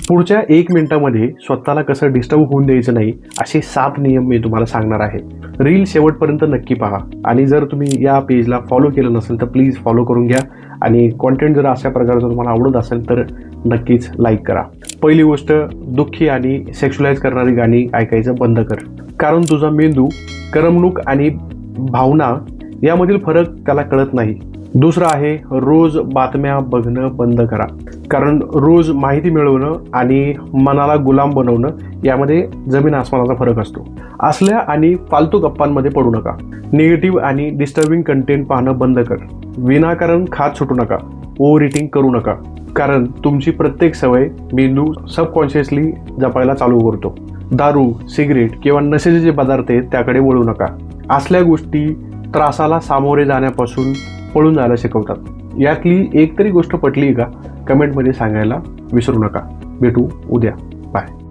पुढच्या 1 मिनिटामध्ये स्वतःला कसं डिस्टर्ब होऊन द्यायचं नाही असे 7 नियम मी तुम्हाला सांगणार आहे. रील शेवटपर्यंत नक्की पहा आणि जर तुम्ही या पेजला फॉलो केलं नसेल तर प्लीज फॉलो करून घ्या आणि कॉन्टेंट जर अशा प्रकारचं तुम्हाला आवडत असेल तर नक्कीच लाईक करा. पहिली गोष्ट, दुःखी आणि सेक्शुअलाइज करणारी गाणी ऐकायचं बंद कर, कारण तुझा मेंदू करमणूक आणि भावना यामधील फरक त्याला कळत नाही. दुसरं आहे, रोज बातम्या बघणं बंद करा, कारण रोज माहिती मिळवणं आणि मनाला गुलाम बनवणं यामध्ये जमीन आसमानाचा फरक असतो. असल्या आणि फालतू गप्पांमध्ये पडू नका. निगेटिव्ह आणि डिस्टर्बिंग कंटेंट पाहणं बंद कर. विनाकारण खात सुटू नका. ओव्हर इटिंग करू नका, कारण तुमची प्रत्येक सवय मेंदू सबकॉन्शियसली जपायला चालू करतो. दारू, सिगरेट किंवा नशेचे जे पदार्थ आहेत त्याकडे वळू नका. असल्या गोष्टी त्रासाला सामोरे जाण्यापासून पळून जायला शिकवतात. यातली एक तरी गोष्ट पटली का कमेंटमध्ये सांगायला विसरू नका. भेटू उद्या. बाय.